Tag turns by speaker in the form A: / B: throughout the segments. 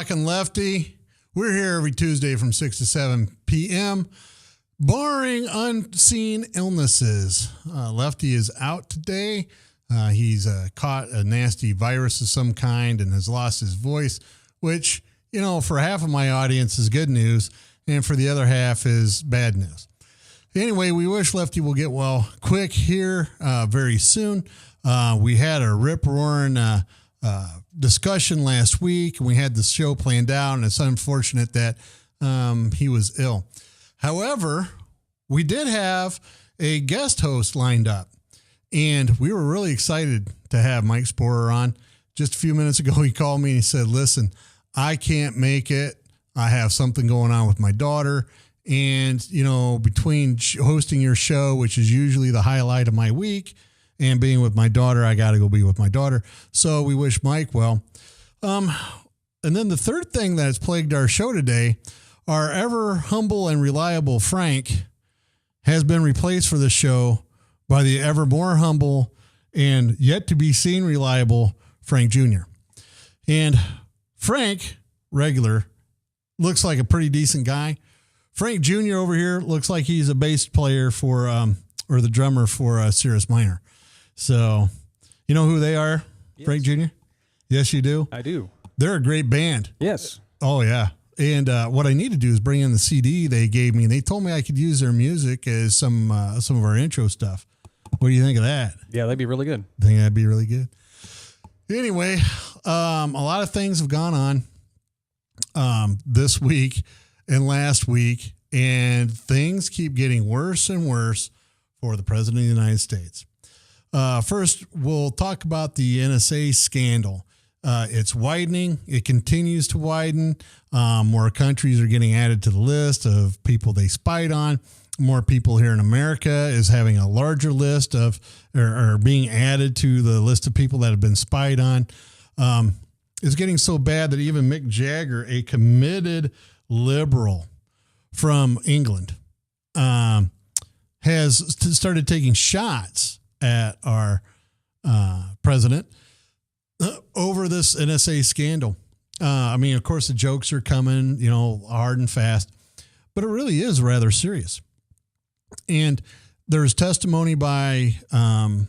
A: N Lefty. We're here every Tuesday from 6 to 7 p.m., barring unseen illnesses. Lefty is out today. He's caught a nasty virus of some kind and has lost his voice, which, you know, for half of my audience is good news, and for the other half is bad news. Anyway, we wish Lefty will get well quick here very soon. We had a rip-roaring discussion last week, and we had the show planned out, and it's unfortunate that he was ill. However, we did have a guest host lined up, and we were really excited to have Mike Sporer on. Just a few minutes ago, he called me and he said, listen, I can't make it. I have something going on with my daughter. And, you know, between hosting your show, which is usually the highlight of my week, and being with my daughter, I got to go be with my daughter. So we wish Mike well. And then the third thing that has plagued our show today, our ever humble and reliable Frank has been replaced for the show by the ever more humble and yet to be seen reliable Frank Jr. And Frank, regular, looks like a pretty decent guy. Frank Jr. over here looks like he's a bass player for, or the drummer for Cirrus Minor. So, you know who they are, yes. Frank Jr.? Yes, you do?
B: I do.
A: They're a great band.
B: Yes.
A: Oh, yeah. And what I need to do is bring in the CD they gave me. They told me I could use their music as some of our intro stuff. What do you think of that?
B: Yeah, that'd be really good.
A: I think that'd be really good. Anyway, a lot of things have gone on this week and last week, and things keep getting worse and worse for the President of the United States. First, we'll talk about the NSA scandal. It's widening. It continues to widen. More countries are getting added to the list of people they spied on. More people here in America is having a larger list of, or being added to the list of people that have been spied on. It's getting so bad that even Mick Jagger, a committed liberal from England, has started taking shots at our president over this NSA scandal. I mean, of course, the jokes are coming, you know, hard and fast, but it really is rather serious. And there's testimony by an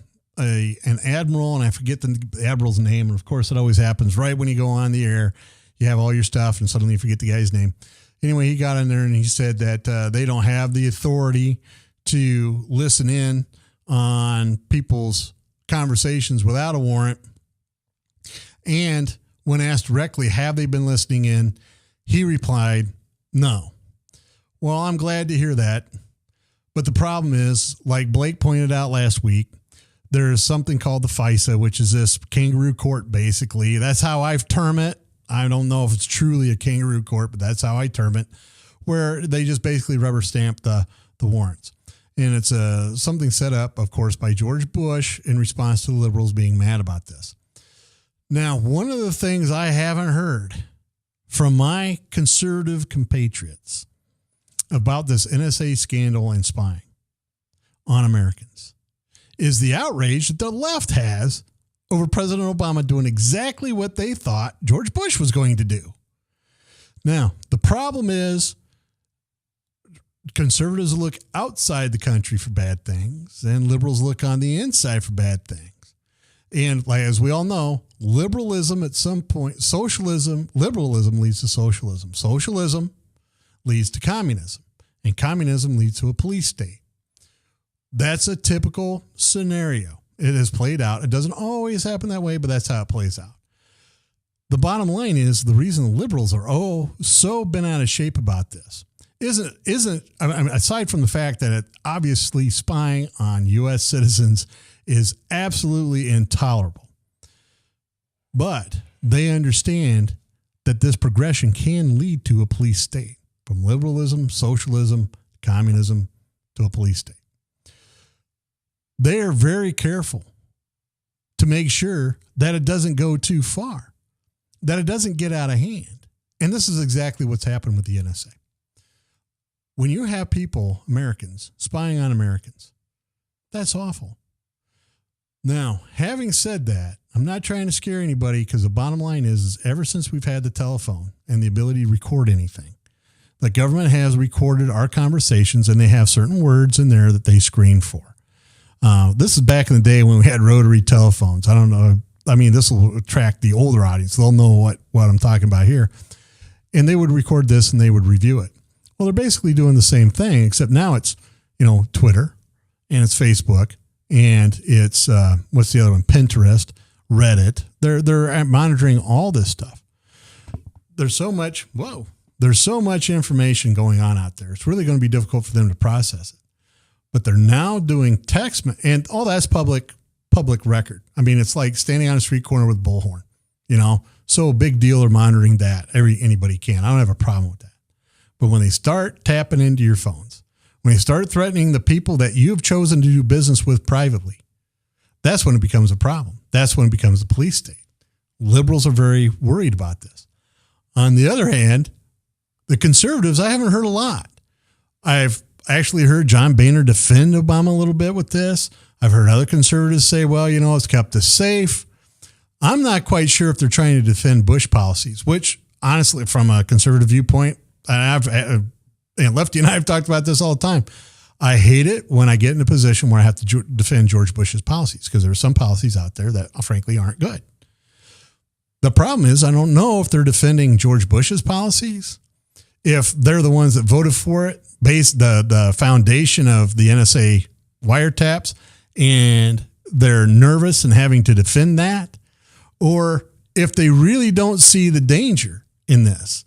A: admiral, and I forget the admiral's name. And of course, it always happens right when you go on the air. You have all your stuff, and suddenly you forget the guy's name. Anyway, he got in there and he said that they don't have the authority to listen in on people's conversations without a warrant. And when asked directly, have they been listening in, he replied, no. Well, I'm glad to hear that. But the problem is, like Blake pointed out last week, there is something called the FISA, which is this kangaroo court, basically. That's how I've termed it. I don't know if it's truly a kangaroo court, but that's how I term it, where they just basically rubber stamp the warrants. And it's something set up, of course, by George Bush in response to the liberals being mad about this. Now, one of the things I haven't heard from my conservative compatriots about this NSA scandal and spying on Americans is the outrage that the left has over President Obama doing exactly what they thought George Bush was going to do. Now, the problem is conservatives look outside the country for bad things, and liberals look on the inside for bad things. And like, as we all know, liberalism at some point, liberalism leads to socialism. Socialism leads to communism, and communism leads to a police state. That's a typical scenario. It has played out. It doesn't always happen that way, but that's how it plays out. The bottom line is the reason the liberals are so bent out of shape about this isn't I mean, aside from the fact that it obviously spying on U.S. citizens is absolutely intolerable, but they understand that this progression can lead to a police state, from liberalism, socialism, communism to a police state. They are very careful to make sure that it doesn't go too far, that it doesn't get out of hand. And this is exactly what's happened with the NSA. When you have people, Americans, spying on Americans, that's awful. Now, having said that, I'm not trying to scare anybody, because the bottom line is ever since we've had the telephone and the ability to record anything, the government has recorded our conversations, and they have certain words in there that they screen for. This is back in the day when we had rotary telephones. I don't know. I mean, this will attract the older audience. They'll know what I'm talking about here. And they would record this and they would review it. Well, they're basically doing the same thing, except now it's, Twitter, and it's Facebook, and it's, what's the other one? Pinterest, Reddit. They're monitoring all this stuff. There's so much information going on out there. It's really going to be difficult for them to process it. But they're now doing text, and all that's public record. I mean, it's like standing on a street corner with a bullhorn, So a big deal. They're monitoring that. Anybody can. I don't have a problem with that. But when they start tapping into your phones, when they start threatening the people that you've chosen to do business with privately, that's when it becomes a problem. That's when it becomes a police state. Liberals are very worried about this. On the other hand, the conservatives, I haven't heard a lot. I've actually heard John Boehner defend Obama a little bit with this. I've heard other conservatives say, well, it's kept us safe. I'm not quite sure if they're trying to defend Bush policies, which honestly, from a conservative viewpoint, and Lefty and I have talked about this all the time. I hate it when I get in a position where I have to defend George Bush's policies, because there are some policies out there that frankly aren't good. The problem is, I don't know if they're defending George Bush's policies, if they're the ones that voted for it, based the foundation of the NSA wiretaps, and they're nervous and having to defend that, or if they really don't see the danger in this.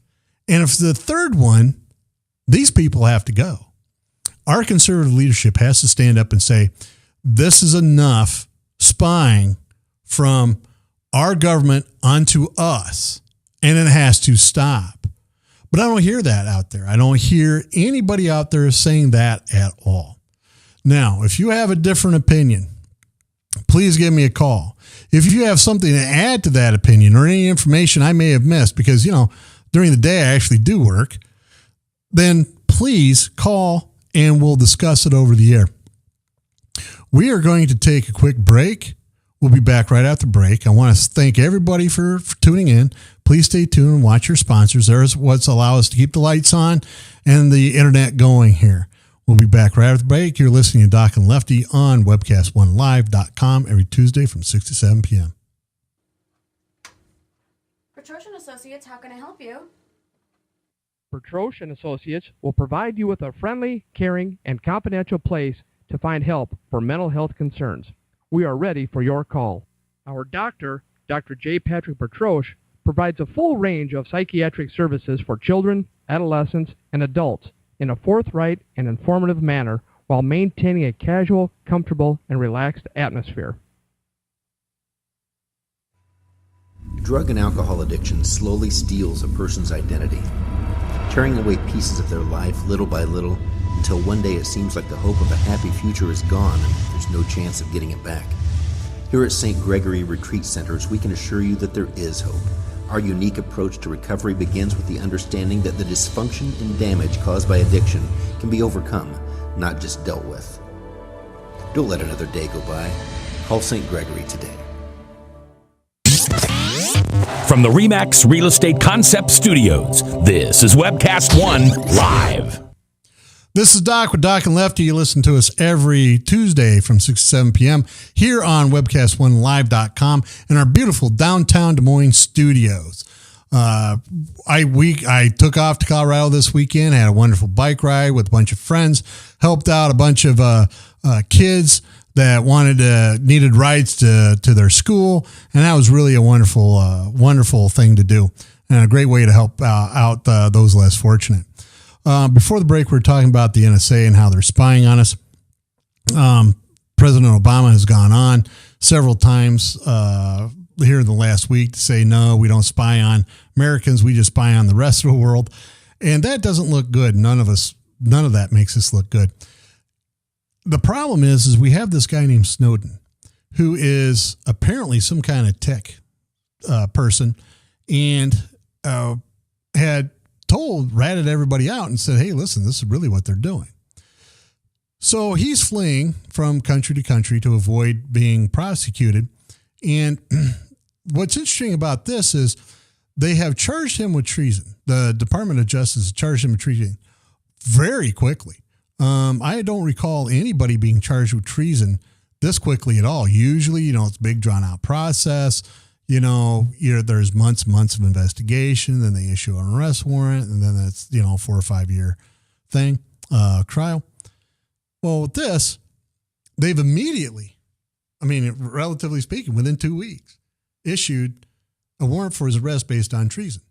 A: And if the third one, these people have to go. Our conservative leadership has to stand up and say, this is enough spying from our government onto us, and it has to stop. But I don't hear that out there. I don't hear anybody out there saying that at all. Now, if you have a different opinion, please give me a call. If you have something to add to that opinion or any information I may have missed, because, during the day I actually do work, then please call and we'll discuss it over the air. We are going to take a quick break. We'll be back right after break. I want to thank everybody for tuning in. Please stay tuned and watch your sponsors. There's what's allow us to keep the lights on and the internet going here. We'll be back right after the break. You're listening to Doc and Lefty on webcast1live.com every Tuesday from 6 to 7 p.m.
B: Petrosian Associates, how can I help you?
C: Petrosh and Associates will provide you with a friendly, caring, and confidential place to find help for mental health concerns. We are ready for your call. Our doctor, Dr. J. Patrick Petrosh, provides a full range of psychiatric services for children, adolescents, and adults in a forthright and informative manner while maintaining a casual, comfortable, and relaxed atmosphere.
D: Drug and alcohol addiction slowly steals a person's identity, tearing away pieces of their life little by little until one day it seems like the hope of a happy future is gone and there's no chance of getting it back. Here at St. Gregory Retreat Centers, we can assure you that there is hope. Our unique approach to recovery begins with the understanding that the dysfunction and damage caused by addiction can be overcome, not just dealt with. Don't let another day go by. Call St. Gregory today.
E: From the RE/MAX Real Estate Concept Studios, this is Webcast One Live.
A: This is Doc with Doc and Lefty. You listen to us every Tuesday from 6 to 7 p.m. here on webcast1live.com in our beautiful downtown Des Moines studios. I took off to Colorado this weekend, had a wonderful bike ride with a bunch of friends, helped out a bunch of kids that needed rides to their school, and that was really a wonderful thing to do, and a great way to help out those less fortunate. Before the break, we were talking about the NSA and how they're spying on us. President Obama has gone on several times here in the last week to say, no, we don't spy on Americans. We just spy on the rest of the world. And that doesn't look good. None of that makes us look good. The problem is we have this guy named Snowden, who is apparently some kind of tech person, and had ratted everybody out and said, hey, listen, this is really what they're doing. So he's fleeing from country to country to avoid being prosecuted. And what's interesting about this is they have charged him with treason. The Department of Justice charged him with treason very quickly. I don't recall anybody being charged with treason this quickly at all. Usually, it's a big drawn out process. There's months of investigation, then they issue an arrest warrant, and then it's, 4 or 5 year thing, trial. Well, with this, they've immediately, relatively speaking, within 2 weeks, issued a warrant for his arrest based on treason.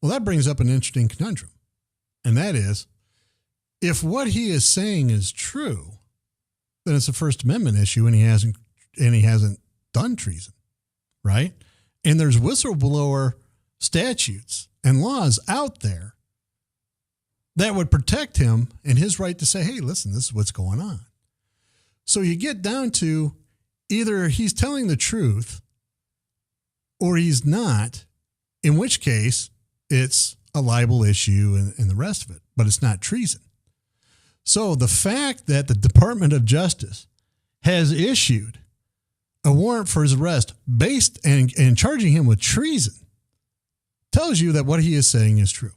A: Well, that brings up an interesting conundrum. And that is, if what he is saying is true, then it's a First Amendment issue and he hasn't done treason, right? And there's whistleblower statutes and laws out there that would protect him and his right to say, hey, listen, this is what's going on. So you get down to either he's telling the truth or he's not, in which case it's a libel issue and the rest of it, but it's not treason. So the fact that the Department of Justice has issued a warrant for his arrest based and charging him with treason tells you that what he is saying is true.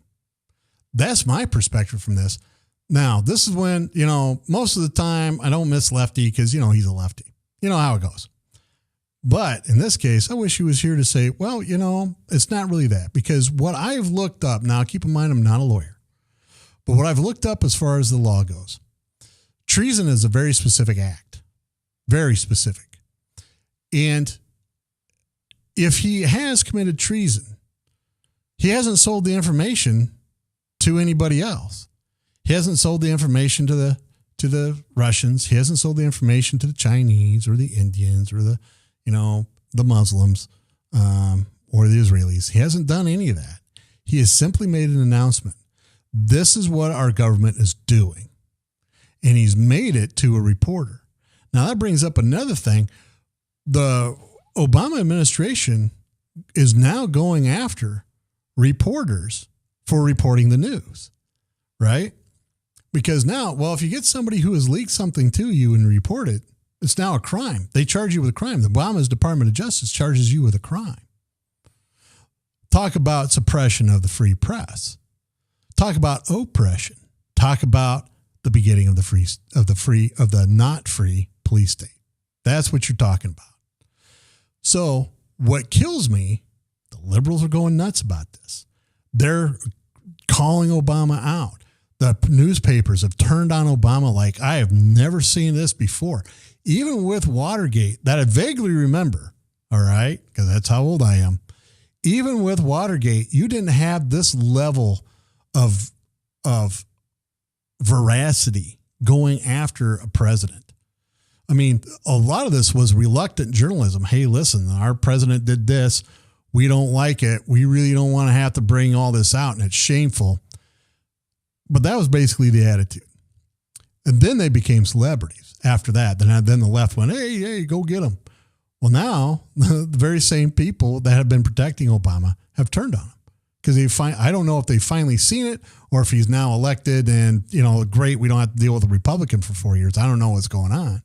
A: That's my perspective from this. Now, this is when, most of the time I don't miss Lefty because, he's a lefty. You know how it goes. But in this case, I wish he was here to say, well, it's not really that, because what I've looked up now, keep in mind, I'm not a lawyer, but what I've looked up as far as the law goes, treason is a very specific act, very specific. And if he has committed treason, he hasn't sold the information to anybody else. He hasn't sold the information to the Russians. He hasn't sold the information to the Chinese or the Indians or the Muslims or the Israelis. He hasn't done any of that. He has simply made an announcement. This is what our government is doing. And he's made it to a reporter. Now that brings up another thing. The Obama administration is now going after reporters for reporting the news, right? Because now, if you get somebody who has leaked something to you and report it, it's now a crime. They charge you with a crime. The Obama's Department of Justice charges you with a crime. Talk about suppression of the free press. Talk about oppression. Talk about the beginning of the not free police state. That's what you're talking about. So what kills me, the liberals are going nuts about this. They're calling Obama out. The newspapers have turned on Obama like I have never seen this before. Even with Watergate, that I vaguely remember, all right, because that's how old I am. Even with Watergate, you didn't have this level of veracity going after a president. A lot of this was reluctant journalism. Hey, listen, our president did this. We don't like it. We really don't want to have to bring all this out, and it's shameful. But that was basically the attitude. And then they became celebrities after that. Then the left went, hey, go get them. Well, now the very same people that have been protecting Obama have turned on him because I don't know if they've finally seen it or if he's now elected and, great, we don't have to deal with a Republican for 4 years. I don't know what's going on,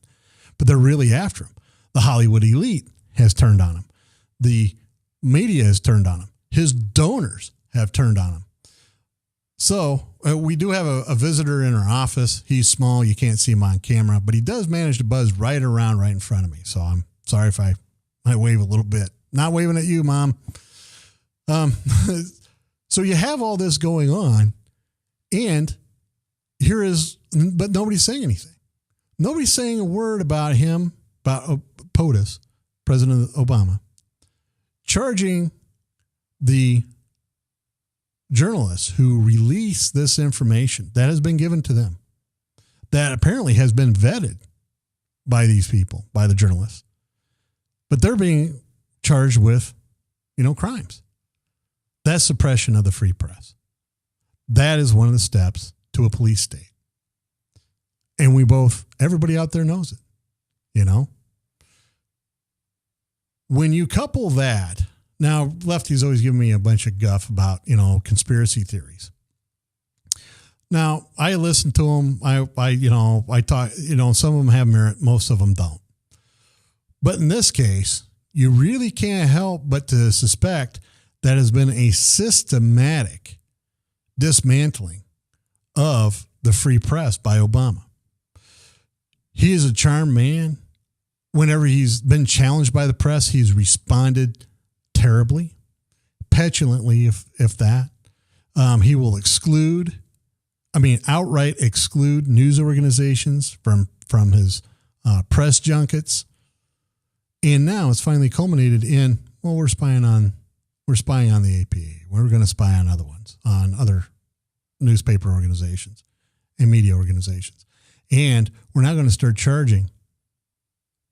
A: but they're really after him. The Hollywood elite has turned on him. The media has turned on him. His donors have turned on him. So we do have a visitor in our office. He's small. You can't see him on camera, but he does manage to buzz right around right in front of me. So I'm sorry if I might wave a little bit. Not waving at you, Mom. So you have all this going on, and but nobody's saying anything. Nobody's saying a word about him, about POTUS, President Obama, charging the journalists who release this information that has been given to them, that apparently has been vetted by these people, by the journalists, but they're being charged with, crimes. That's suppression of the free press. That is one of the steps to a police state. And everybody out there knows it, When you couple that, now Lefty's always giving me a bunch of guff about, conspiracy theories. Now I listen to them. I talk, some of them have merit, most of them don't. But in this case, you really can't help but to suspect that has been a systematic dismantling of the free press by Obama. He is a charmed man. Whenever he's been challenged by the press, he's responded terribly, petulantly, if that. He will outright exclude news organizations from his press junkets. And now it's finally culminated in, well, we're spying on the APA. We're going to spy on other ones, on other newspaper organizations and media organizations. And we're now going to start charging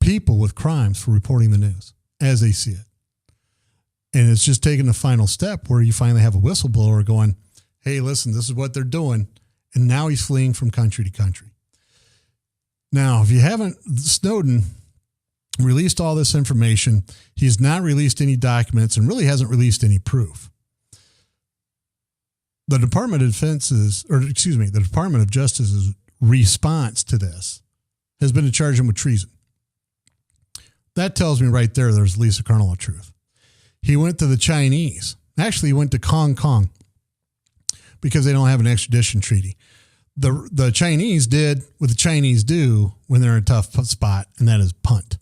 A: people with crimes for reporting the news as they see it. And it's just taking the final step where you finally have a whistleblower going, hey, listen, this is what they're doing. And now he's fleeing from country to country. Now, if you haven't, Snowden released all this information. He's not released any documents and really hasn't released any proof. The Department of the Department of Justice's response to this has been to charge him with treason. That tells me right there's at least a kernel of truth. He went to the Chinese. Actually, he went to Hong Kong because they don't have an extradition treaty. The Chinese did what the Chinese do when they're in a tough spot, and that is punt.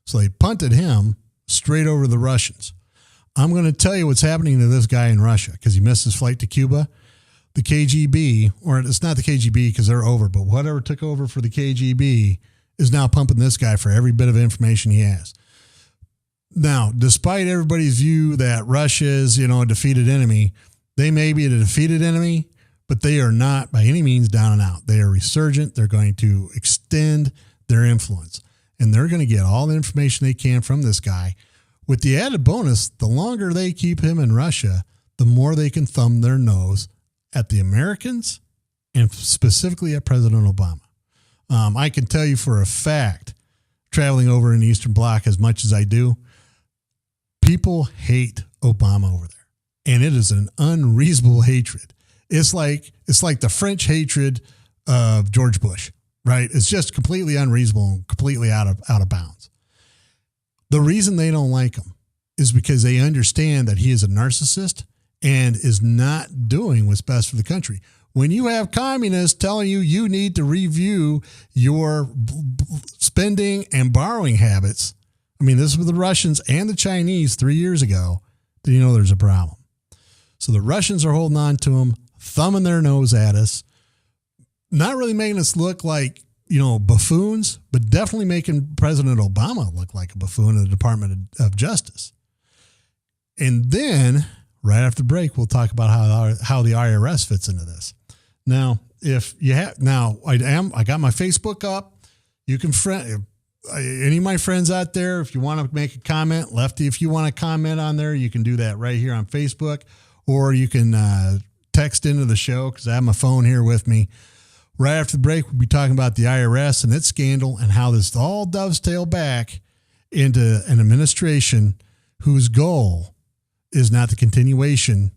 A: So they punted him straight over to the Russians. I'm going to tell you what's happening to this guy in Russia because he missed his flight to Cuba. The KGB, or it's not the KGB because they're over, but whatever took over for the KGB is now pumping this guy for every bit of information he has. Now, despite everybody's view that Russia is, a defeated enemy, they may be a defeated enemy, but they are not by any means down and out. They are resurgent. They're going to extend their influence, and they're going to get all the information they can from this guy. With the added bonus, the longer they keep him in Russia, the more they can thumb their nose at the Americans and specifically at President Obama. I can tell you for a fact, traveling over in the Eastern Bloc as much as I do, people hate Obama over there. And it is an unreasonable hatred. It's like the French hatred of George Bush, right? It's just completely unreasonable and completely out of bounds. The reason they don't like him is because they understand that he is a narcissist and is not doing what's best for the country. When you have communists telling you need to review your spending and borrowing habits, this is with the Russians and the Chinese 3 years ago, then there's a problem. So the Russians are holding on to him, thumbing their nose at us, not really making us look like, buffoons, but definitely making President Obama look like a buffoon in the Department of Justice. And then right after the break, we'll talk about how the IRS fits into this. Now, I got my Facebook up. You can any of my friends out there, if you want to make a comment, Lefty, if you want to comment on there, you can do that right here on Facebook, or you can text into the show because I have my phone here with me. Right after the break, we'll be talking about the IRS and its scandal and how this all dovetail back into an administration whose goal is not the continuation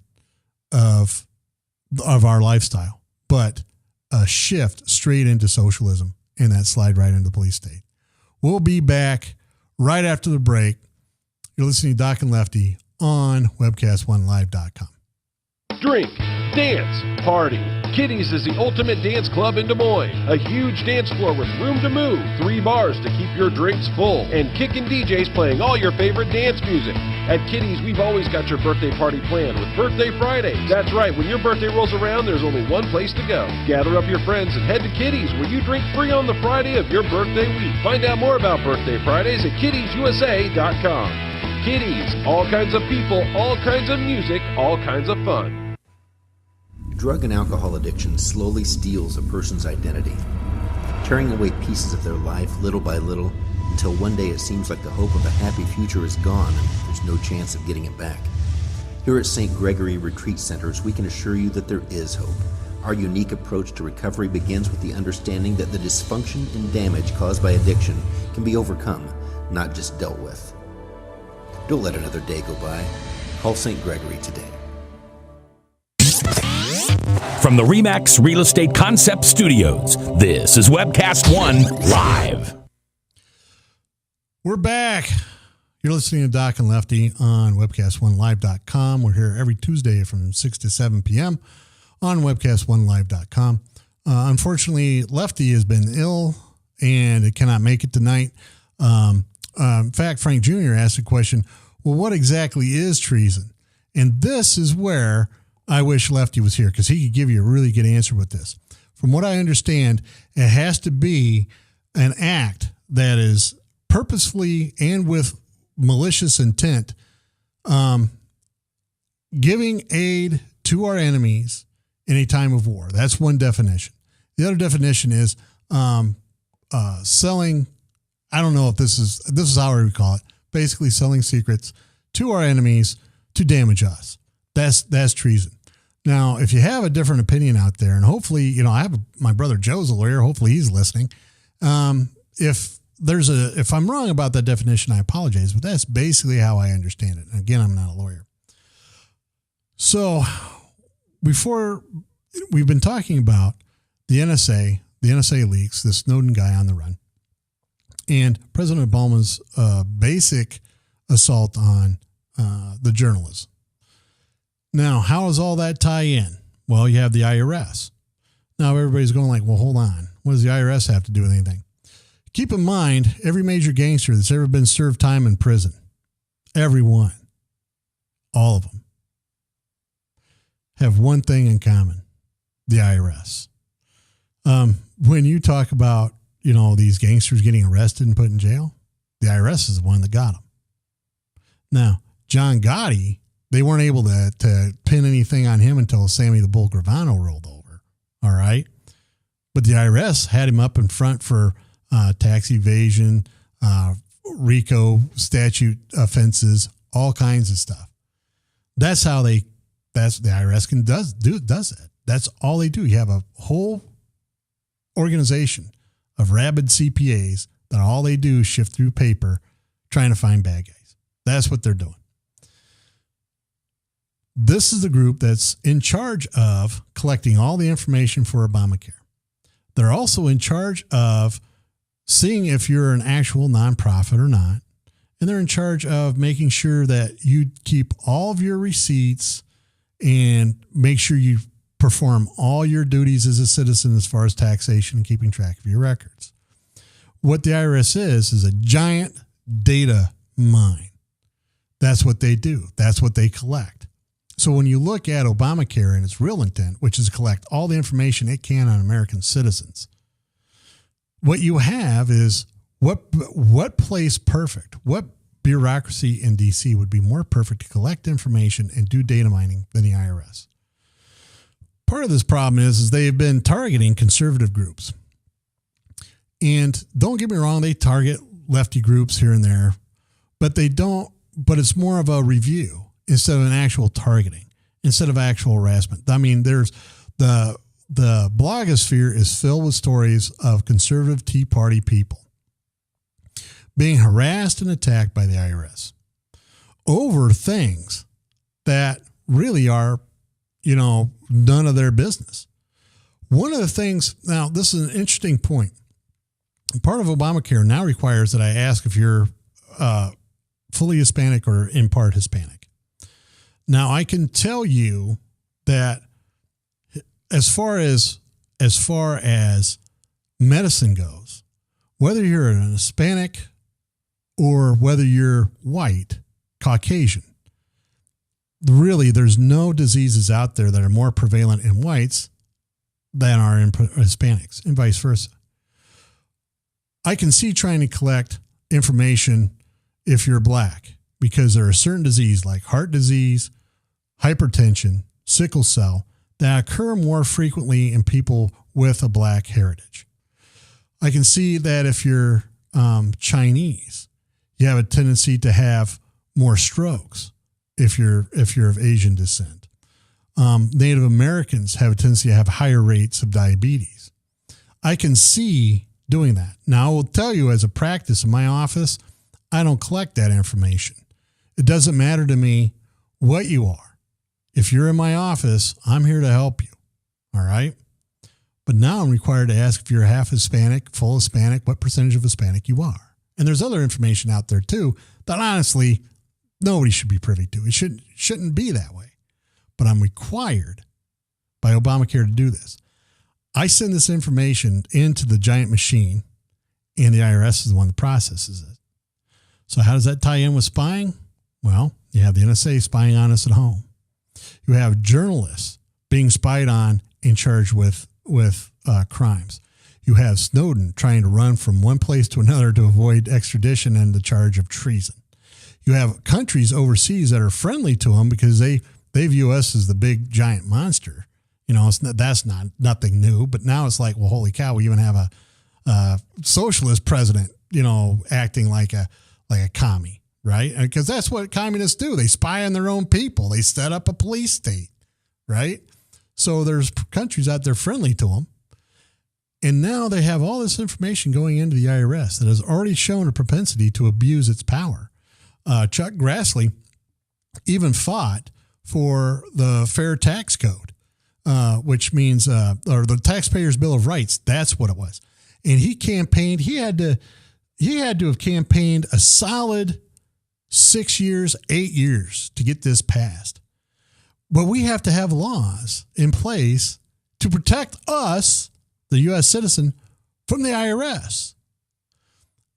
A: of our lifestyle, but a shift straight into socialism and that slide right into the police state. We'll be back right after the break. You're listening to Doc and Lefty on webcast1live.com.
F: Drink, dance, party. Kitty's is the ultimate dance club in Des Moines. A huge dance floor with room to move, 3 bars to keep your drinks full, and kickin' DJs playing all your favorite dance music. At Kitty's, we've always got your birthday party planned with Birthday Fridays. That's right, when your birthday rolls around, there's only one place to go. Gather up your friends and head to Kitty's, where you drink free on the Friday of your birthday week. Find out more about Birthday Fridays at kittysusa.com. Kitty's, all kinds of people, all kinds of music, all kinds of fun.
D: Drug and alcohol addiction slowly steals a person's identity, tearing away pieces of their life little by little until one day it seems like the hope of a happy future is gone and there's no chance of getting it back. Here at St. Gregory Retreat Centers, we can assure you that there is hope. Our unique approach to recovery begins with the understanding that the dysfunction and damage caused by addiction can be overcome, not just dealt with. Don't let another day go by. Call St. Gregory today.
E: From the RE/MAX Real Estate Concept Studios, this is Webcast One Live.
A: We're back. You're listening to Doc and Lefty on webcast1live.com. We're here every Tuesday from 6 to 7 p.m. on webcast1live.com. Unfortunately, Lefty has been ill and it cannot make it tonight. In fact, Frank Jr. asked a question, well, what exactly is treason? And this is where I wish Lefty was here because he could give you a really good answer with this. From what I understand, it has to be an act that is purposefully and with malicious intent, giving aid to our enemies in a time of war. That's one definition. The other definition is selling. I don't know if this is how we call it. Basically, selling secrets to our enemies to damage us. That's treason. Now, if you have a different opinion out there, and hopefully, my brother Joe's a lawyer. Hopefully, he's listening. If I'm wrong about that definition, I apologize, but that's basically how I understand it. And again, I'm not a lawyer. So before we've been talking about the NSA leaks, the Snowden guy on the run, and President Obama's basic assault on the journalists. Now, how does all that tie in? Well, you have the IRS. Now everybody's going like, well, hold on. What does the IRS have to do with anything? Keep in mind, every major gangster that's ever been served time in prison, every one, all of them, have one thing in common, the IRS. When you talk about, these gangsters getting arrested and put in jail, the IRS is the one that got them. Now, John Gotti, they weren't able to pin anything on him until Sammy the Bull Gravano rolled over. All right. But the IRS had him up in front for tax evasion, RICO statute offenses, all kinds of stuff. That's how the IRS does it. That's all they do. You have a whole organization of rabid CPAs that all they do is shift through paper trying to find bad guys. That's what they're doing. This is the group that's in charge of collecting all the information for Obamacare. They're also in charge of seeing if you're an actual nonprofit or not. And they're in charge of making sure that you keep all of your receipts and make sure you perform all your duties as a citizen as far as taxation and keeping track of your records. What the IRS is a giant data mine. That's what they do. That's what they collect. So when you look at Obamacare and its real intent, which is to collect all the information it can on American citizens, what you have is what place perfect, what bureaucracy in DC would be more perfect to collect information and do data mining than the IRS. Part of this problem is they have been targeting conservative groups. And don't get me wrong, they target lefty groups here and there, but it's more of a review instead of an actual targeting, instead of actual harassment. I mean, there's the blogosphere is filled with stories of conservative Tea Party people being harassed and attacked by the IRS over things that really are, none of their business. One of the things, now this is an interesting point. Part of Obamacare now requires that I ask if you're fully Hispanic or in part Hispanic. Now I can tell you that as far as medicine goes, whether you're an Hispanic or whether you're white, Caucasian, really there's no diseases out there that are more prevalent in whites than are in Hispanics and vice versa. I can see trying to collect information if you're black because there are certain diseases like heart disease, hypertension, sickle cell that occur more frequently in people with a black heritage. I can see that if you're Chinese, you have a tendency to have more strokes if you're of Asian descent. Native Americans have a tendency to have higher rates of diabetes. I can see doing that. Now, I will tell you as a practice in my office, I don't collect that information. It doesn't matter to me what you are. If you're in my office, I'm here to help you. All right. But now I'm required to ask if you're half Hispanic, full Hispanic, what percentage of Hispanic you are. And there's other information out there too that honestly nobody should be privy to. It shouldn't be that way. But I'm required by Obamacare to do this. I send this information into the giant machine, and the IRS is the one that processes it. So how does that tie in with spying? Well, you have the NSA spying on us at home. You have journalists being spied on and charged with crimes. You have Snowden trying to run from one place to another to avoid extradition and the charge of treason. You have countries overseas that are friendly to them because they view us as the big giant monster. That's nothing new. But now it's like, well, holy cow, we even have a socialist president, acting like a commie, right? Because that's what communists do. They spy on their own people. They set up a police state, right? So there's countries out there friendly to them. And now they have all this information going into the IRS that has already shown a propensity to abuse its power. Chuck Grassley even fought for the Fair Tax Code, which means, or the Taxpayers' Bill of Rights. That's what it was. And he campaigned. He had to have campaigned a solid 6 years, 8 years to get this passed. But we have to have laws in place to protect us, the U.S. citizen, from the IRS.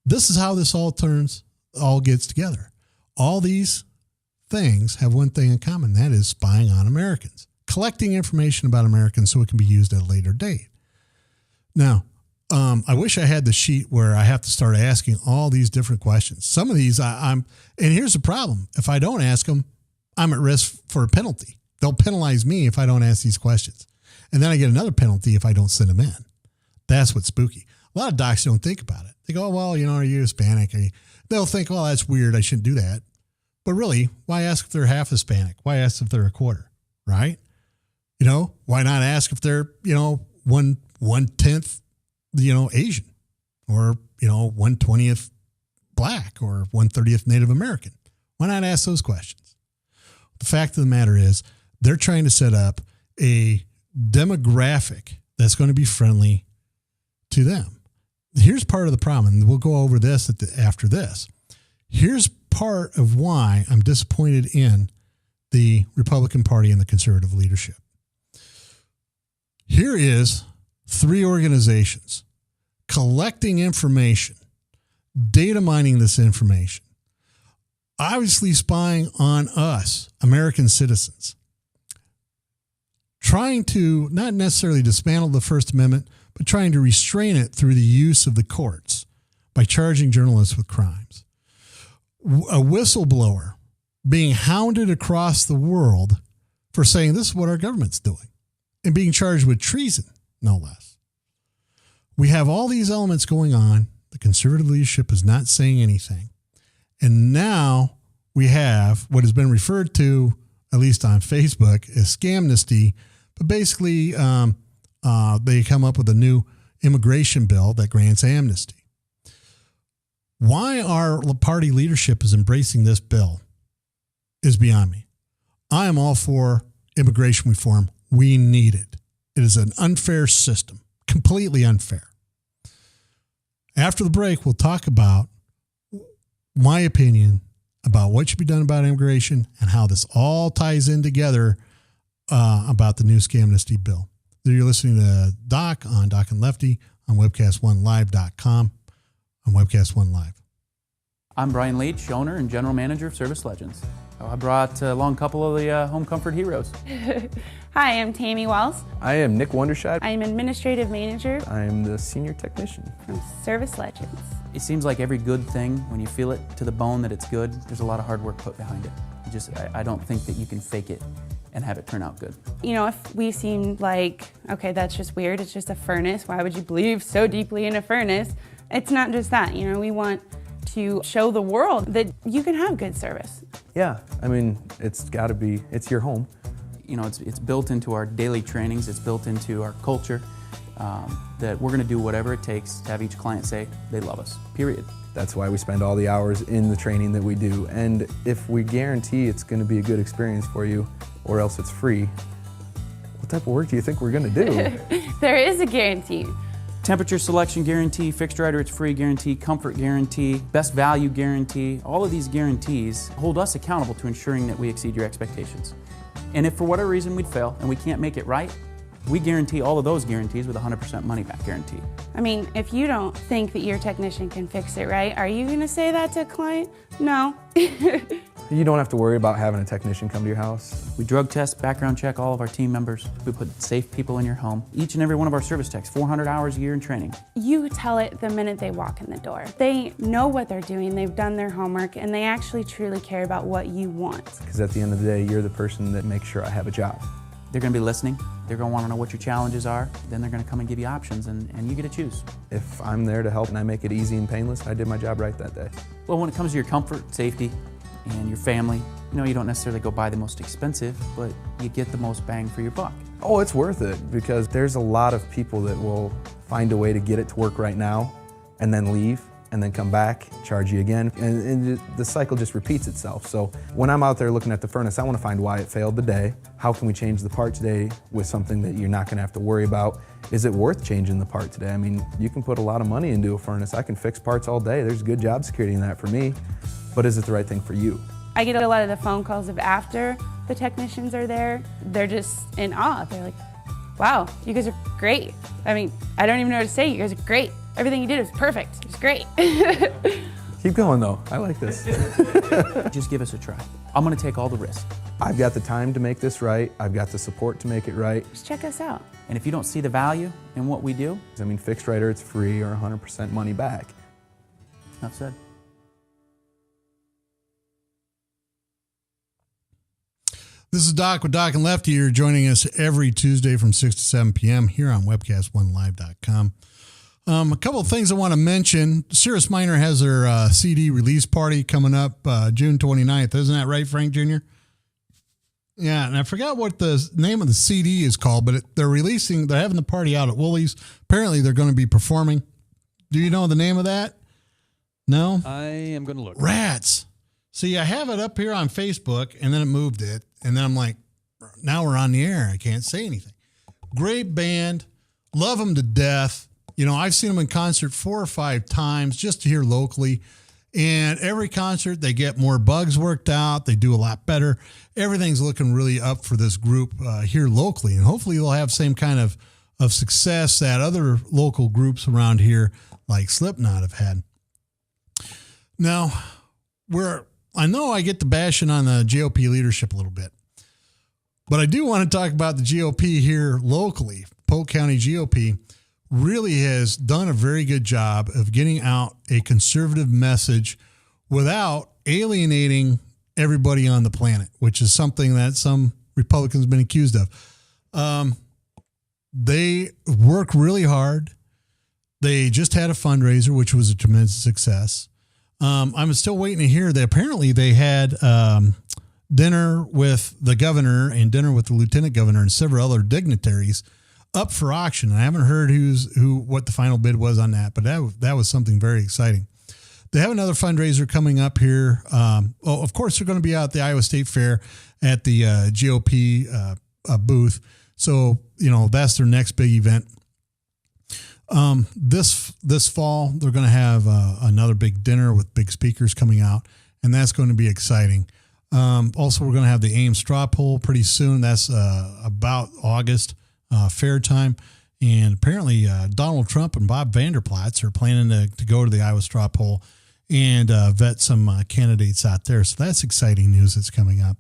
A: This is how this all gets together. All these things have one thing in common. That is spying on Americans, collecting information about Americans so it can be used at a later date. Now, I wish I had the sheet where I have to start asking all these different questions. Some of these and here's the problem. If I don't ask them, I'm at risk for a penalty. They'll penalize me if I don't ask these questions. And then I get another penalty if I don't send them in. That's what's spooky. A lot of docs don't think about it. They go, oh, well, are you Hispanic? They'll think, oh, that's weird. I shouldn't do that. But really, why ask if they're half Hispanic? Why ask if they're a quarter, right? Why not ask if they're, 1/10, Asian, or, 1/20th Black, or 1/30th Native American? Why not ask those questions? The fact of the matter is they're trying to set up a demographic that's going to be friendly to them. Here's part of the problem, and we'll go over this after this. Here's part of why I'm disappointed in the Republican Party and the conservative leadership. Here is 3 organizations collecting information, data mining this information, obviously spying on us, American citizens, trying to not necessarily dismantle the First Amendment, but trying to restrain it through the use of the courts by charging journalists with crimes. A whistleblower being hounded across the world for saying this is what our government's doing and being charged with treason, no less. We have all these elements going on. The conservative leadership is not saying anything. And now we have what has been referred to, at least on Facebook, as scamnesty. But basically, they come up with a new immigration bill that grants amnesty. Why our party leadership is embracing this bill is beyond me. I am all for immigration reform. We need it. It is an unfair system, completely unfair. After the break, we'll talk about my opinion about what should be done about immigration and how this all ties in together about the new scamnesty bill. You're listening to Doc on Doc and Lefty on webcast1live.com on Webcast One Live.
G: I'm Brian Leach, owner and general manager of Service Legends. I brought along a couple of the home comfort heroes.
H: Hi, I'm Tammy Wells.
I: I am Nick Wondershot.
H: I'm administrative manager.
I: I am the senior technician
H: from Service Legends.
G: It seems like every good thing, when you feel it to the bone that it's good, there's a lot of hard work put behind it. I don't think that you can fake it and have it turn out good.
H: If we seem like, okay, that's just weird, it's just a furnace, why would you believe so deeply in a furnace? It's not just that, we want to show the world that you can have good service.
I: Yeah, it's your home.
G: It's built into our daily trainings, it's built into our culture, that we're gonna do whatever it takes to have each client say they love us, period.
I: That's why we spend all the hours in the training that we do. And if we guarantee it's gonna be a good experience for you, or else it's free, what type of work do you think we're gonna do?
H: There is a guarantee.
G: Temperature selection guarantee, fixed right or it's free guarantee, comfort guarantee, best value guarantee. All of these guarantees hold us accountable to ensuring that we exceed your expectations. And if for whatever reason we'd fail and we can't make it right, we guarantee all of those guarantees with a 100% money back guarantee.
H: I mean, if you don't think that your technician can fix it right, are you going to say that to a client? No.
I: You don't have to worry about having a technician come to your house.
G: We drug test, background check all of our team members. We put safe people in your home. Each and every one of our service techs, 400 hours a year in training.
H: You tell it the minute they walk in the door. They know what they're doing, they've done their homework, and they actually truly care about what you want.
I: Because at the end of the day, you're the person that makes sure I have a job.
G: They're going to be listening. They're going to want to know what your challenges are. Then they're going to come and give you options, and you get to choose.
I: If I'm there to help and I make it easy and painless, I did my job right that day.
G: Well, when it comes to your comfort, safety, and your family, you don't necessarily go buy the most expensive, but you get the most bang for your buck.
I: Oh, it's worth it because there's a lot of people that will find a way to get it to work right now and then leave and then come back, charge you again, and the cycle just repeats itself. So when I'm out there looking at the furnace, I want to find why it failed today. How can we change the part today with something that you're not going to have to worry about? Is it worth changing the part today? I mean, you can put a lot of money into a furnace. I can fix parts all day. There's good job security in that for me. But is it the right thing for you?
H: I get a lot of the phone calls of after the technicians are there. They're just in awe. They're like, wow, you guys are great. I mean, I don't even know what to say. You guys are great. Everything you did was perfect. It was great.
I: Keep going though. I like this.
G: Just give us a try. I'm going to take all the risk.
I: I've got the time to make this right. I've got the support to make it right.
H: Just check us out.
G: And if you don't see the value in what we do,
I: I mean, fixed right or it's free or 100% money back.
G: enough said.
A: This is Doc with Doc and Lefty. You're joining us every Tuesday from 6 to 7 p.m. here on webcast1live.com. A couple of things I want to mention. Cirrus Minor has their CD release party coming up June 29th. Isn't that right, Frank Jr.? Yeah, and I forgot what the name of the CD is called, but they're having the party out at Woolies. Apparently, they're going to be performing. Do you know the name of that? No?
J: I am going to look.
A: Rats. See, I have it up here on Facebook, and then it moved it. And then I'm like, now we're on the air. I can't say anything. Great band. Love them to death. I've seen them in concert 4 or 5 times just here locally. And every concert, they get more bugs worked out. They do a lot better. Everything's looking really up for this group here locally. And hopefully they'll have same kind of success that other local groups around here like Slipknot have had. Now, I know I get to bashing on the GOP leadership a little bit, but I do want to talk about the GOP here locally. Polk County GOP really has done a very good job of getting out a conservative message without alienating everybody on the planet, which is something that some Republicans have been accused of. They work really hard. They just had a fundraiser, which was a tremendous success. I'm still waiting to hear that apparently they had dinner with the governor and dinner with the lieutenant governor and several other dignitaries up for auction. I haven't heard what the final bid was on that, but that was something very exciting. They have another fundraiser coming up here. Of course, they're going to be out at the Iowa State Fair at the GOP booth. So, that's their next big event. This fall, they're going to have another big dinner with big speakers coming out, and that's going to be exciting. Also, we're going to have the Ames Straw Poll pretty soon. That's about August fair time. And apparently Donald Trump and Bob Vanderplatz are planning to go to the Iowa Straw Poll and vet some candidates out there. So that's exciting news that's coming up.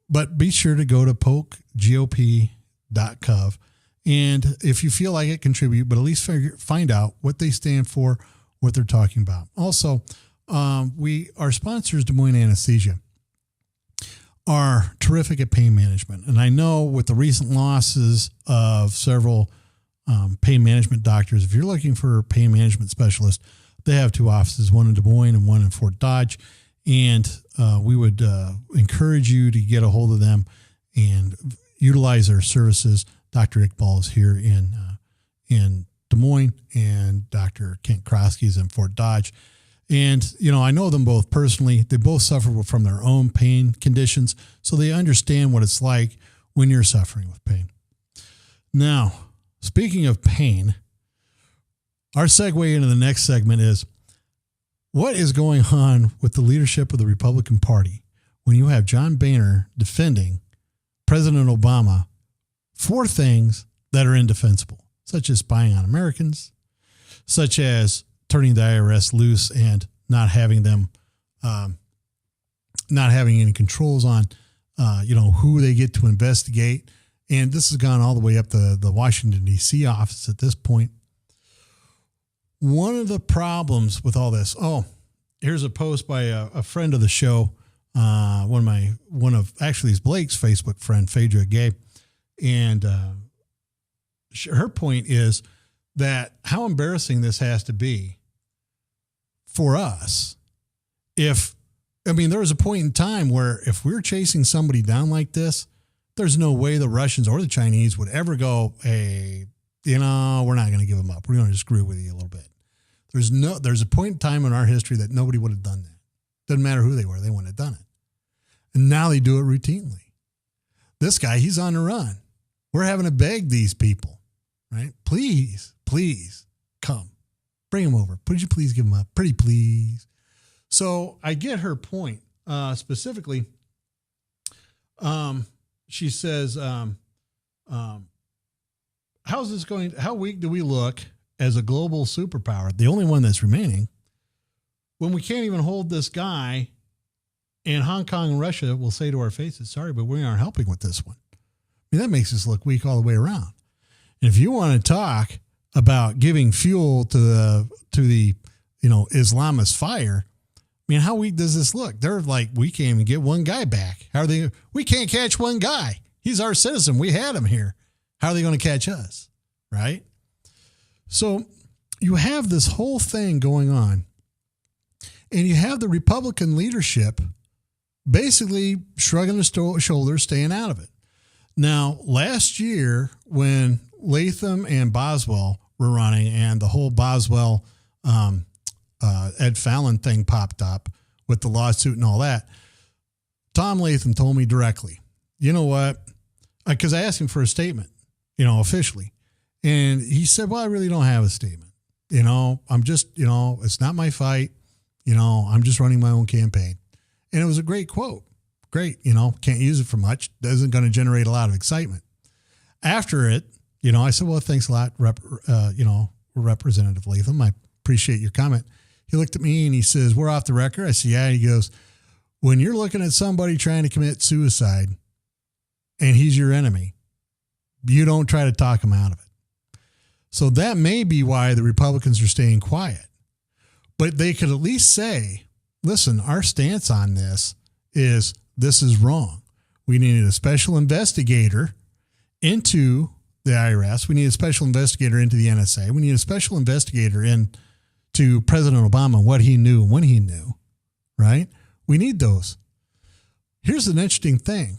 A: But be sure to go to polkgop.gov. And if you feel like it, contribute, but at least find out what they stand for, what they're talking about. Also, our sponsors, Des Moines Anesthesia, are terrific at pain management. And I know with the recent losses of several pain management doctors, if you're looking for a pain management specialist, they have 2 offices, one in Des Moines and one in Fort Dodge. And we would encourage you to get a hold of them and utilize their services. Dr. Iqbal is here in Des Moines, and Dr. Kent Krosky is in Fort Dodge. And, I know them both personally. They both suffer from their own pain conditions, so they understand what it's like when you're suffering with pain. Now, speaking of pain, our segue into the next segment is what is going on with the leadership of the Republican Party when you have John Boehner defending President Obama for things that are indefensible, such as spying on Americans, such as turning the IRS loose and not having them, not having any controls on, who they get to investigate. And this has gone all the way up to the Washington, D.C. office at this point. One of the problems with all this, here's a post by a friend of the show, actually it's Blake's Facebook friend, Phaedra Gay. And her point is that how embarrassing this has to be for us. There was a point in time where if we're chasing somebody down like this, there's no way the Russians or the Chinese would ever go, hey, we're not going to give them up. We're going to just screw with you a little bit. There's a point in time in our history that nobody would have done that. Doesn't matter who they were. They wouldn't have done it. And now they do it routinely. This guy, he's on the run. We're having to beg these people, right? Please come. Bring them over. Would you please give them up? Pretty please. So I get her point. Specifically, she says, how weak do we look as a global superpower, the only one that's remaining, when we can't even hold this guy, and Hong Kong and Russia will say to our faces, sorry, but we aren't helping with this one. I mean, that makes us look weak all the way around. And if you want to talk about giving fuel to the Islamist fire, I mean, how weak does this look? They're like, we can't even get one guy back. We can't catch one guy. He's our citizen. We had him here. How are they going to catch us? Right? So you have this whole thing going on, and you have the Republican leadership basically shrugging their shoulders, staying out of it. Now, last year when Latham and Boswell were running and the whole Boswell Ed Fallon thing popped up with the lawsuit and all that, Tom Latham told me directly, you know what? Because I asked him for a statement, officially. And he said, well, I really don't have a statement. I'm just, it's not my fight. I'm just running my own campaign. And it was a great quote. Great. Can't use it for much. Isn't going to generate a lot of excitement. After it, I said, well, thanks a lot, Representative Latham. I appreciate your comment. He looked at me and he says, we're off the record. I said, yeah. He goes, when you're looking at somebody trying to commit suicide and he's your enemy, you don't try to talk him out of it. So that may be why the Republicans are staying quiet. But they could at least say, listen, our stance on this is wrong. We needed a special investigator into the IRS. We need a special investigator into the NSA. We need a special investigator into President Obama, what he knew and when he knew, right? We need those. Here's an interesting thing.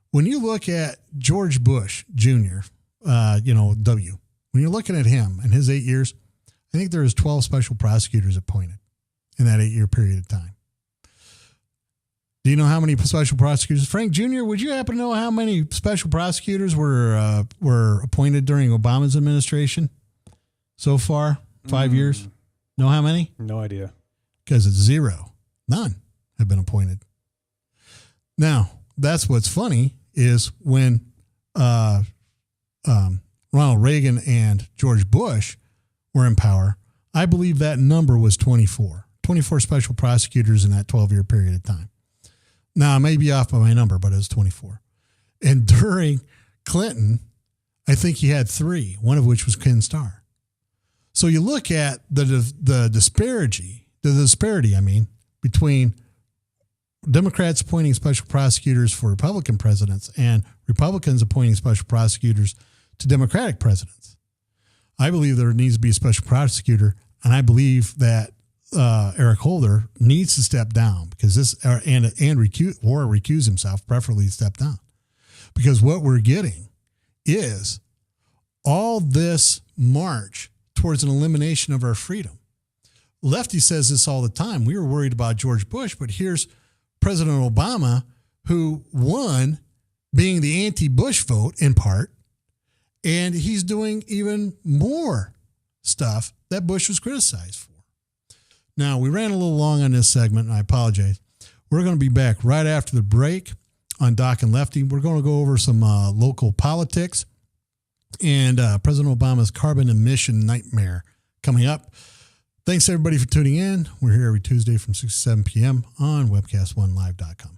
A: When you look at George Bush Jr., when you're looking at him and his 8 years, I think there was 12 special prosecutors appointed in that 8-year period of time. Do you know how many special prosecutors? Frank Jr., would you happen to know how many special prosecutors were appointed during Obama's administration so far? 5 years? Know how many?
J: No idea.
A: Because it's 0. None have been appointed. Now, that's what's funny is when Ronald Reagan and George Bush were in power, I believe that number was 24 special prosecutors in that 12-year period of time. Now, I may be off by my number, but it was 24. And during Clinton, I think he had 3, one of which was Ken Starr. So you look at the disparity between Democrats appointing special prosecutors for Republican presidents and Republicans appointing special prosecutors to Democratic presidents. I believe there needs to be a special prosecutor, and I believe that Eric Holder needs to step down because recuse himself, preferably step down, because what we're getting is all this march towards an elimination of our freedom. Lefty says this all the time. We were worried about George Bush, but here's President Obama, who won being the anti-Bush vote in part, And he's doing even more stuff that Bush was criticized for. Now, we ran a little long on this segment, and I apologize. We're going to be back right after the break on Doc and Lefty. We're going to go over some local politics and President Obama's carbon emission nightmare coming up. Thanks, everybody, for tuning in. We're here every Tuesday from 6 to 7 p.m. on webcast1live.com.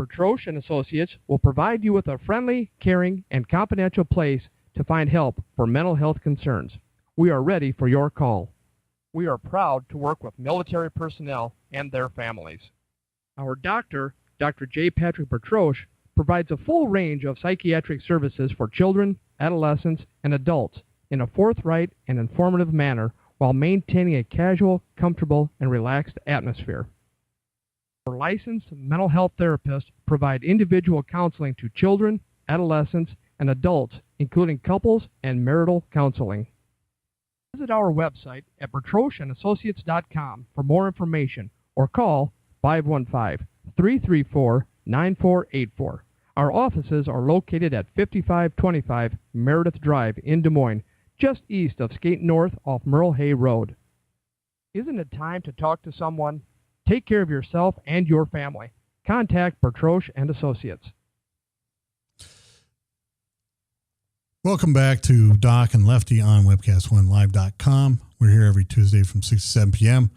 C: Bertroche and Associates will provide you with a friendly, caring, and confidential place to find help for mental health concerns. We are ready for your call. We are proud to work with military personnel and their families. Our doctor, Dr. J. Patrick Bertroche, provides a full range of psychiatric services for children, adolescents, and adults in a forthright and informative manner while maintaining a casual, comfortable, and relaxed atmosphere. Our licensed mental health therapists provide individual counseling to children, adolescents, and adults, including couples and marital counseling. Visit our website at bertrocheandassociates.com for more information or call 515-334-9484. Our offices are located at 5525 Meredith Drive in Des Moines, just east of Skate North off Merle Hay Road. Isn't it time to talk to someone? Take care of yourself and your family. Contact Bertroche and Associates.
A: Welcome back to Doc and Lefty on webcast1live.com. We're here every Tuesday from 6 to 7 p.m.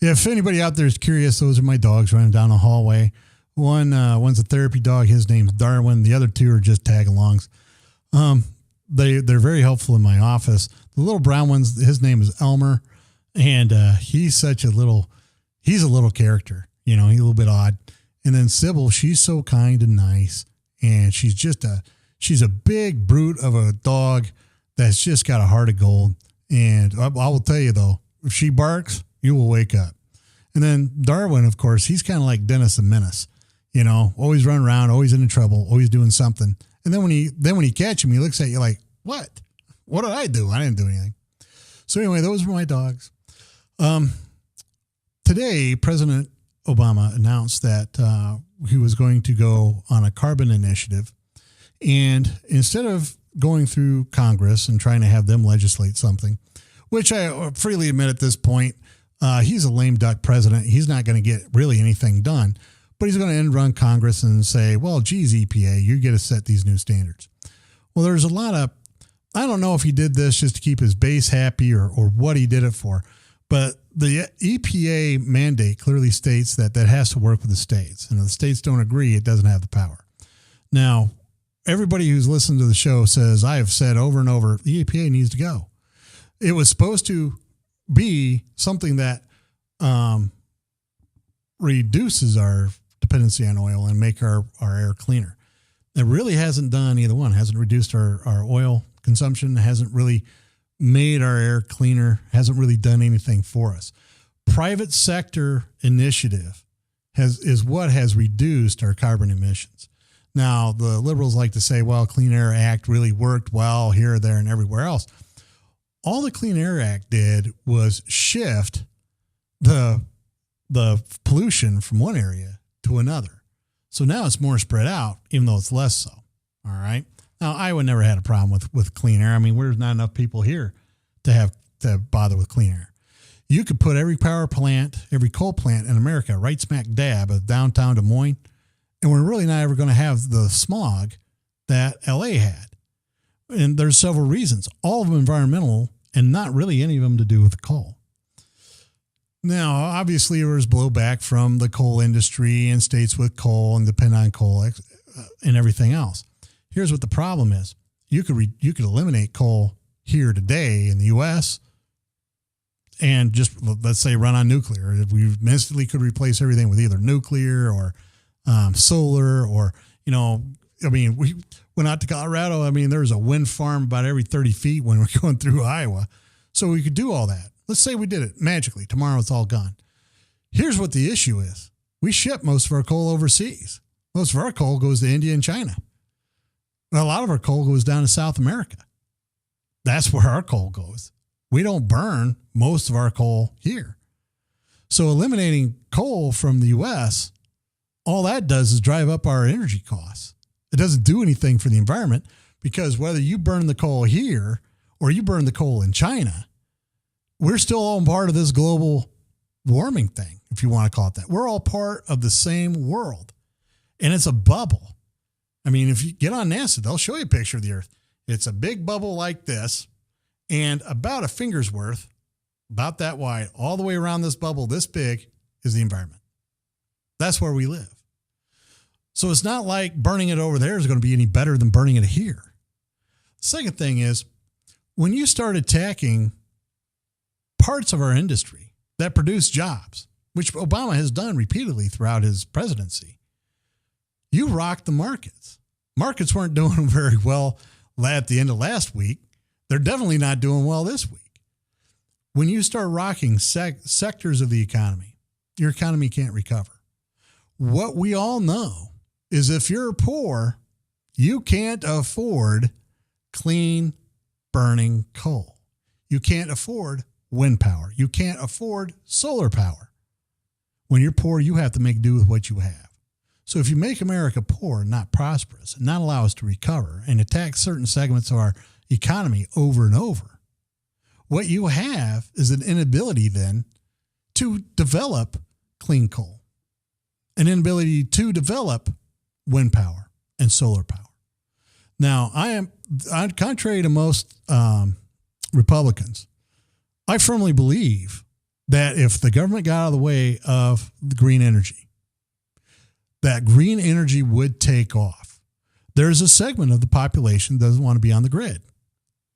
A: If anybody out there is curious, those are my dogs running down the hallway. One's a therapy dog. His name's Darwin. The other two are just tag-alongs. They're very helpful in my office. The little brown one's, his name is Elmer, and he's a little character. You know, he's a little bit odd. And then Sybil, she's so kind and nice, and she's a big brute of a dog that's just got a heart of gold. And I will tell you, though, if she barks, you will wake up. And then Darwin, of course, he's kind of like Dennis the Menace, you know, always running around, always in trouble, always doing something. And then when you catch him, he looks at you like, what? What did I do? I didn't do anything. So anyway, those were my dogs. Today, President Obama announced that he was going to go on a carbon initiative. And instead of going through Congress and trying to have them legislate something, which I freely admit at this point, he's a lame duck president. He's not going to get really anything done, but he's going to end run Congress and say, well, geez, EPA, you get to set these new standards. Well, there's a lot of, I don't know if he did this just to keep his base happy or what he did it for, but the EPA mandate clearly states that has to work with the states. And if the states don't agree, it doesn't have the power. Now, everybody who's listened to the show says, I have said over and over, the EPA needs to go. It was supposed to be something that reduces our dependency on oil and make our air cleaner. It really hasn't done either one. It hasn't reduced our oil consumption, hasn't really made our air cleaner, hasn't really done anything for us. Private sector initiative is what has reduced our carbon emissions. Now, the liberals like to say, well, Clean Air Act really worked well here, there, and everywhere else. All the Clean Air Act did was shift the pollution from one area to another. So now it's more spread out, even though it's less so. All right. Now, Iowa never had a problem with clean air. I mean, there's not enough people here to bother with clean air. You could put every power plant, every coal plant in America right smack dab of downtown Des Moines, and we're really not ever going to have the smog that LA had. And there's several reasons, all of them environmental and not really any of them to do with coal. Now, obviously, there was blowback from the coal industry and states with coal and depend on coal and everything else. Here's what the problem is. You could eliminate coal here today in the U.S. and just, let's say, run on nuclear. If we instantly could replace everything with either nuclear or solar or, you know, I mean, we went out to Colorado. I mean, there's a wind farm about every 30 feet when we're going through Iowa. So we could do all that. Let's say we did it magically. Tomorrow it's all gone. Here's what the issue is. We ship most of our coal overseas. Most of our coal goes to India and China. A lot of our coal goes down to South America. That's where our coal goes. We don't burn most of our coal here. So eliminating coal from the U.S., all that does is drive up our energy costs. It doesn't do anything for the environment Because whether you burn the coal here or you burn the coal in China, we're still all part of this global warming thing, if you want to call it that. We're all part of the same world, and it's a bubble. I mean, if you get on NASA, they'll show you a picture of the Earth. It's a big bubble like this, and about a finger's worth, about that wide, all the way around this bubble, this big, is the environment. That's where we live. So it's not like burning it over there is going to be any better than burning it here. Second thing is, when you start attacking parts of our industry that produce jobs, which Obama has done repeatedly throughout his presidency, you rocked the markets. Markets weren't doing very well at the end of last week. They're definitely not doing well this week. When you start rocking sectors of the economy, your economy can't recover. What we all know is if you're poor, you can't afford clean burning coal. You can't afford wind power. You can't afford solar power. When you're poor, you have to make do with what you have. So if you make America poor, not prosperous, and not allow us to recover and attack certain segments of our economy over and over, what you have is an inability then to develop clean coal, an inability to develop wind power and solar power. Now, I'm contrary to most Republicans, I firmly believe that if the government got out of the way of the green energy, that green energy would take off. There's a segment of the population that doesn't want to be on the grid.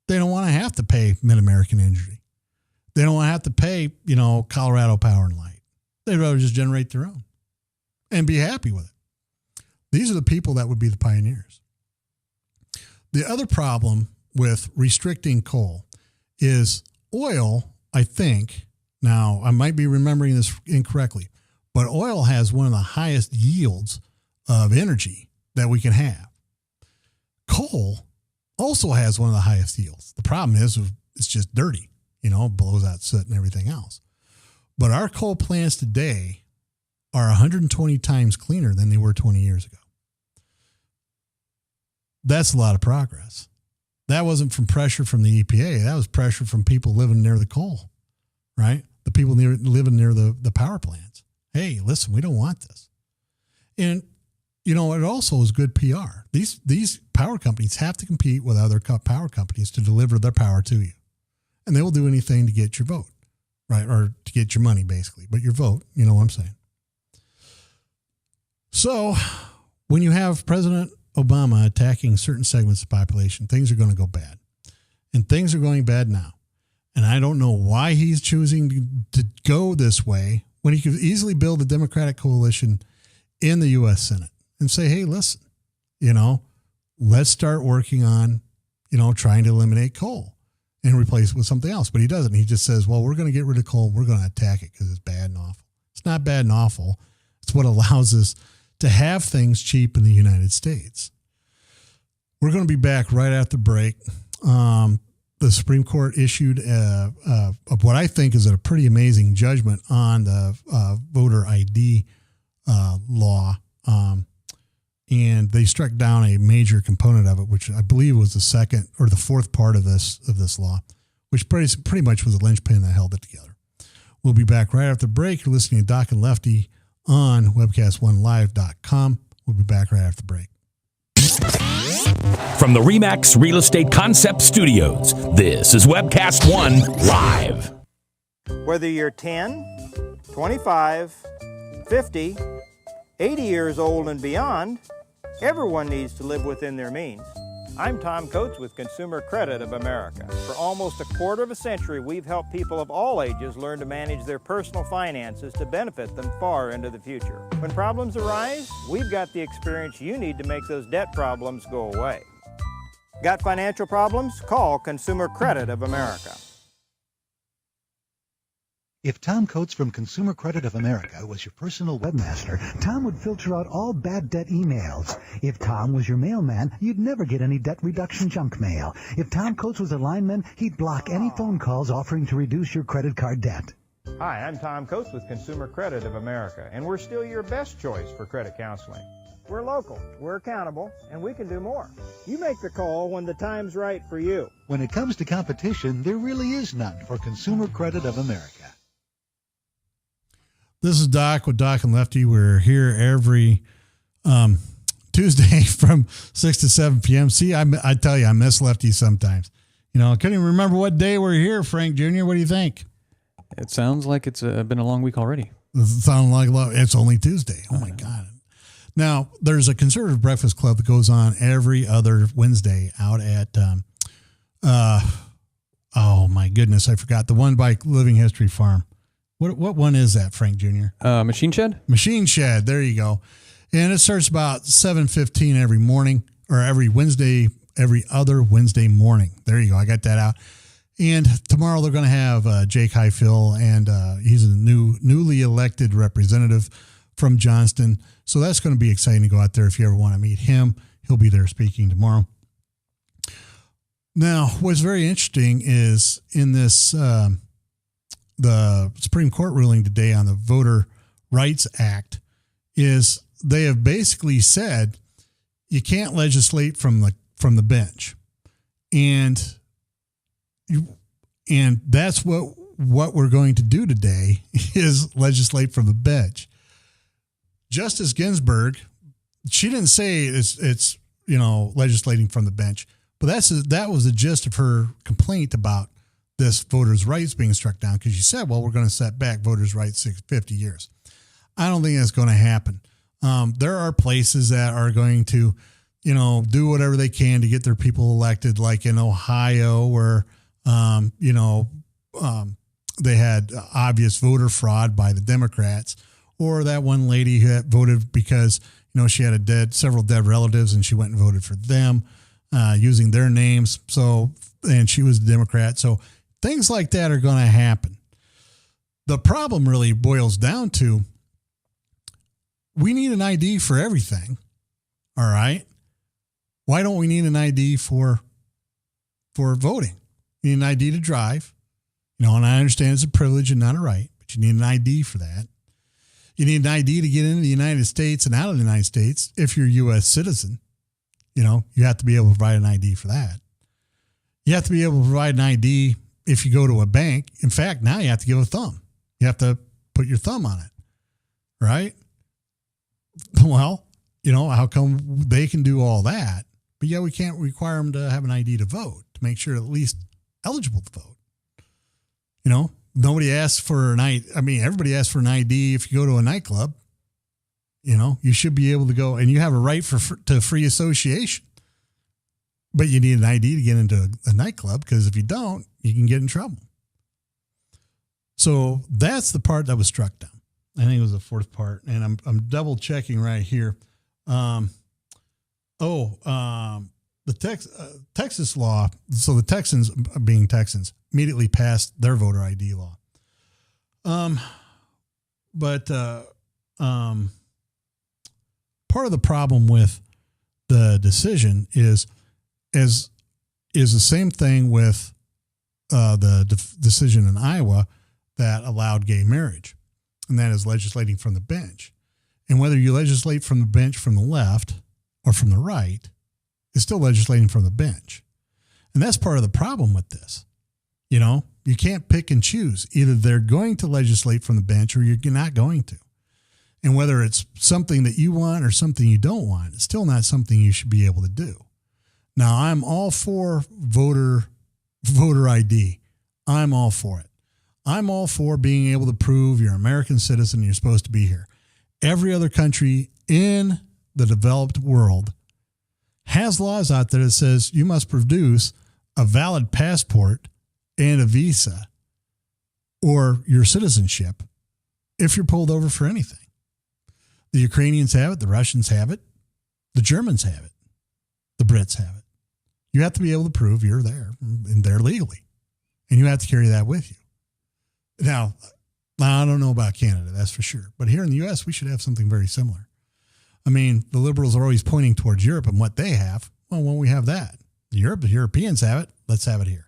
A: They don't want to have to pay Mid-American Energy. They don't want to have to pay, Colorado Power and Light. They'd rather just generate their own and be happy with it. These are the people that would be the pioneers. The other problem with restricting coal is oil, I think. Now, I might be remembering this incorrectly, but oil has one of the highest yields of energy that we can have. Coal also has one of the highest yields. The problem is it's just dirty, blows out soot and everything else. But our coal plants today are 120 times cleaner than they were 20 years ago. That's a lot of progress. That wasn't from pressure from the EPA. That was pressure from people living near the coal, right? The people living near the power plants. Hey, listen, we don't want this. And, it also is good PR. These power companies have to compete with other power companies to deliver their power to you. And they will do anything to get your vote, right? Or to get your money, basically. But your vote, you know what I'm saying. So when you have President Obama attacking certain segments of the population, things are going to go bad. And things are going bad now. And I don't know why he's choosing to go this way when he could easily build a Democratic coalition in the U.S. Senate and say, hey, listen, let's start working on, trying to eliminate coal and replace it with something else. But he doesn't. He just says, well, we're going to get rid of coal. We're going to attack it because it's bad and awful. It's not bad and awful. It's what allows us to have things cheap in the United States. We're going to be back right after break. The Supreme Court issued what I think is a pretty amazing judgment on the voter ID law. And they struck down a major component of it, which I believe was the second or the fourth part of this law, which pretty much was a linchpin that held it together. We'll be back right after the break. You're listening to Doc and Lefty on webcast1live.com. We'll be back right after the break.
E: From the RE/MAX Real Estate Concept Studios, this is Webcast One Live.
J: Whether you're 10, 25, 50, 80 years old and beyond, everyone needs to live within their means. I'm Tom Coates with Consumer Credit of America. For almost a quarter of a century, we've helped people of all ages learn to manage their personal finances to benefit them far into the future. When problems arise, we've got the experience you need to make those debt problems go away. Got financial problems? Call Consumer Credit of America.
K: If Tom Coates from Consumer Credit of America was your personal webmaster, Tom would filter out all bad debt emails. If Tom was your mailman, you'd never get any debt reduction junk mail. If Tom Coates was a lineman, he'd block any phone calls offering to reduce your credit card debt.
J: Hi, I'm Tom Coates with Consumer Credit of America, and we're still your best choice for credit counseling. We're local, we're accountable, and we can do more. You make the call when the time's right for you.
K: When it comes to competition, there really is none for Consumer Credit of America.
A: This is Doc with Doc and Lefty. We're here every Tuesday from 6 to 7 p.m. See, I tell you, I miss Lefty sometimes. You know, I couldn't even remember what day we're here, Frank Jr. What do you think?
L: It sounds like it's been a long week already.
A: It sounds like it's only Tuesday. Oh, my God. Now, there's a conservative breakfast club that goes on every other Wednesday out at, oh, my goodness, I forgot. The one by Living History Farm. What one is that, Frank Jr.?
L: Machine Shed?
A: Machine Shed. There you go. And it starts about 7:15 every morning, or every other Wednesday morning. There you go. I got that out. And tomorrow they're going to have Jake Highfill, and he's a newly elected representative from Johnston. So that's going to be exciting to go out there if you ever want to meet him. He'll be there speaking tomorrow. Now, what's very interesting is in this, the Supreme Court ruling today on the Voter Rights Act is they have basically said you can't legislate from the bench. And that's what we're going to do today is legislate from the bench. Justice Ginsburg, she didn't say it's legislating from the bench, but that was the gist of her complaint about this voters' rights being struck down, because she said, well, we're going to set back voters' rights 50 years. I don't think that's going to happen. There are places that are going to, do whatever they can to get their people elected, like in Ohio, where, they had obvious voter fraud by the Democrats, or that one lady who had voted because, she had several dead relatives and she went and voted for them using their names. And she was a Democrat. So things like that are going to happen. The problem really boils down to we need an ID for everything. All right. Why don't we need an ID for voting? You need an ID to drive, and I understand it's a privilege and not a right, but you need an ID for that. You need an ID to get into the United States and out of the United States. If you're a U.S. citizen, you have to be able to provide an ID for that. You have to be able to provide an ID if you go to a bank. In fact, now you have to give a thumb. You have to put your thumb on it, right? Well, how come they can do all that, but we can't require them to have an ID to vote, to make sure at least eligible to vote. Nobody asks for an ID. I mean, everybody asks for an ID if you go to a nightclub. You should be able to go, and you have a right to free association. But you need an ID to get into a nightclub, because if you don't, you can get in trouble. So that's the part that was struck down. I think it was the fourth part, and I'm double checking right here. The Texas law. So the Texans, being Texans, immediately passed their voter ID law. But part of the problem with the decision is the same thing with the decision in Iowa that allowed gay marriage, and that is legislating from the bench. And whether you legislate from the bench from the left or from the right, it's still legislating from the bench. And that's part of the problem with this. You can't pick and choose. Either they're going to legislate from the bench or you're not going to. And whether it's something that you want or something you don't want, it's still not something you should be able to do. Now, I'm all for voter ID. I'm all for it. I'm all for being able to prove you're an American citizen and you're supposed to be here. Every other country in the developed world has laws out there that says you must produce a valid passport and a visa or your citizenship if you're pulled over for anything. The Ukrainians have it. The Russians have it. The Germans have it. The Brits have it. You have to be able to prove you're there and there legally. And you have to carry that with you. Now, I don't know about Canada, that's for sure. But here in the U.S., we should have something very similar. I mean, the liberals are always pointing towards Europe and what they have. Well, when we have that, the Europeans have it. Let's have it here.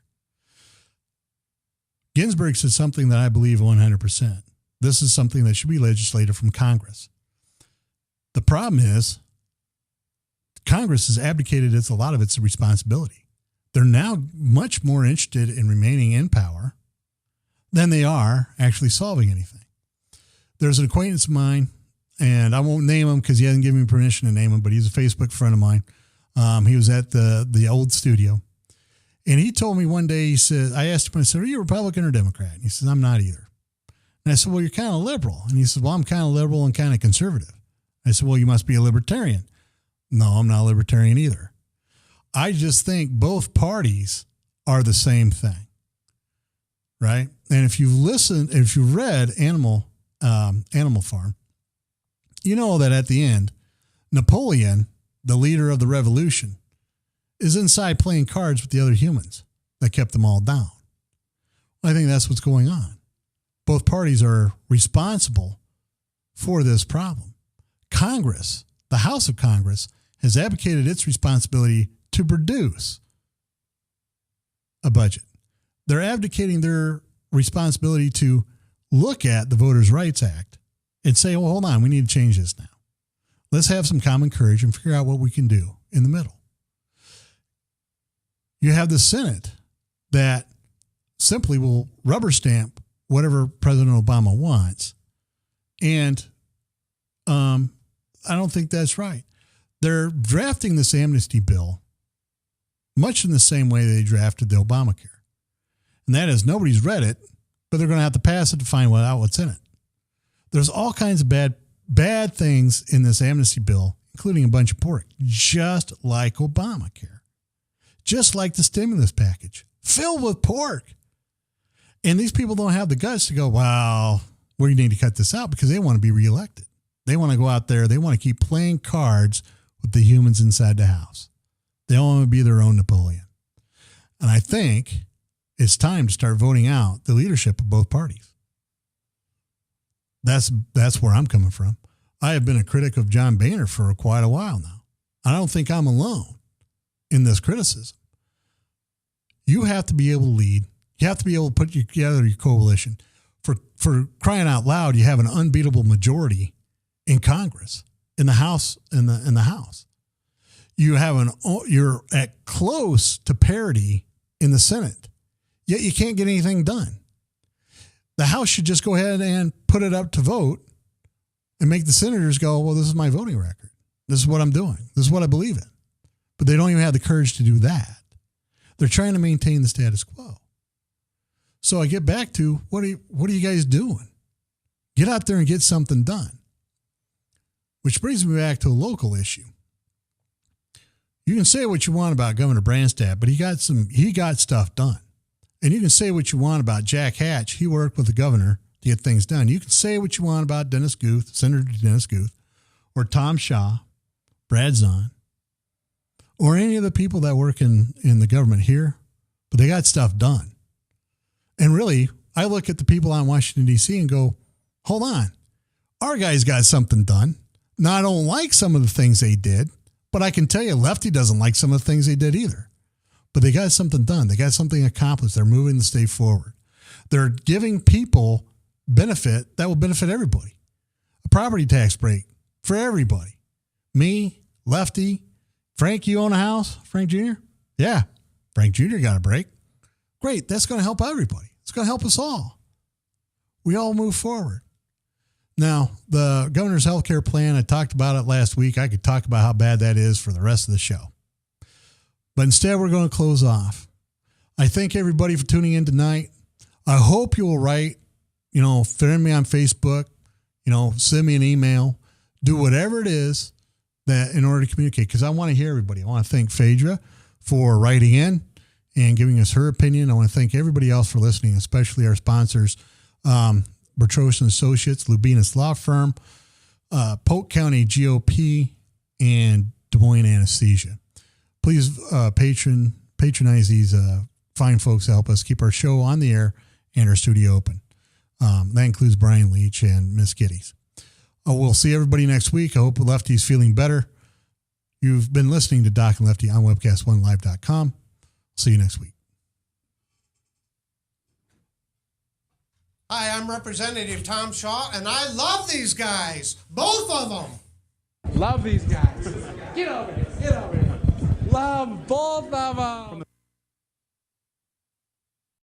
A: Ginsburg said something that I believe 100%. This is something that should be legislated from Congress. The problem is Congress has abdicated a lot of its responsibility. They're now much more interested in remaining in power than they are actually solving anything. There's an acquaintance of mine, and I won't name him because he hasn't given me permission to name him, but he's a Facebook friend of mine. He was at the old studio. And he told me one day, he said, I asked him, I said, are you a Republican or Democrat? And he says, I'm not either. And I said, well, you're kind of liberal. And he said, well, I'm kind of liberal and kind of conservative. I said, well, you must be a libertarian. No, I'm not a libertarian either. I just think both parties are the same thing, right? And if you've read Animal Farm, you know that at the end, Napoleon, the leader of the revolution, is inside playing cards with the other humans that kept them all down. I think that's what's going on. Both parties are responsible for this problem. Congress, the House of Congress, has abdicated its responsibility to produce a budget. They're abdicating their responsibility to look at the Voters' Rights Act and say, well, hold on, we need to change this now. Let's have some common courage and figure out what we can do in the middle. You have the Senate that simply will rubber stamp whatever President Obama wants. And I don't think that's right. They're drafting this amnesty bill much in the same way they drafted the Obamacare. And that is, nobody's read it, but they're going to have to pass it to find out what's in it. There's all kinds of bad things in this amnesty bill, including a bunch of pork, just like Obamacare, just like the stimulus package, filled with pork. And these people don't have the guts to go, well, we need to cut this out, because they want to be reelected. They want to go out there. They want to keep playing cards with the humans inside the house. They all want to be their own Napoleon. And I think it's time to start voting out the leadership of both parties. That's where I'm coming from. I have been a critic of John Boehner for quite a while now. I don't think I'm alone in this criticism. You have to be able to lead. You have to be able to put together your coalition. For crying out loud, you have an unbeatable majority in Congress, in the House, in the House. You're at close to parity in the Senate, yet you can't get anything done. The House should just go ahead and put it up to vote and make the senators go, well, this is my voting record. This is what I'm doing. This is what I believe in. But they don't even have the courage to do that. They're trying to maintain the status quo. So I get back to, what are you guys doing? Get out there and get something done. Which brings me back to a local issue. You can say what you want about Governor Branstad, but he got stuff done. And you can say what you want about Jack Hatch. He worked with the governor to get things done. You can say what you want about Dennis Guth, Senator Dennis Guth, or Tom Shaw, Brad Zahn, or any of the people that work in the government here, but they got stuff done. And really, I look at the people out in Washington, D.C. and go, hold on. Our guys got something done. Now, I don't like some of the things they did, but I can tell you Lefty doesn't like some of the things they did either. But they got something done. They got something accomplished. They're moving the state forward. They're giving people benefit that will benefit everybody. A property tax break for everybody. Me, Lefty, Frank, you own a house? Frank Jr.? Yeah. Frank Jr. got a break. Great. That's going to help everybody. It's going to help us all. We all move forward. Now, the governor's health care plan, I talked about it last week. I could talk about how bad that is for the rest of the show. But instead, we're going to close off. I thank everybody for tuning in tonight. I hope you will write, friend me on Facebook, send me an email, do whatever it is that in order to communicate, because I want to hear everybody. I want to thank Phaedra for writing in and giving us her opinion. I want to thank everybody else for listening, especially our sponsors, Bertroshan Associates, Lubinas Law Firm, Polk County GOP, and Des Moines Anesthesia. Please patronize these fine folks to help us keep our show on the air and our studio open. That includes Brian Leach and Miss Giddies. We'll see everybody next week. I hope Lefty's feeling better. You've been listening to Doc and Lefty on webcast1live.com. See you next week.
M: Hi, I'm Representative Tom Shaw, and I love these guys. Both of them.
C: Love these guys. Get over here. Get over here.
N: them, both of them.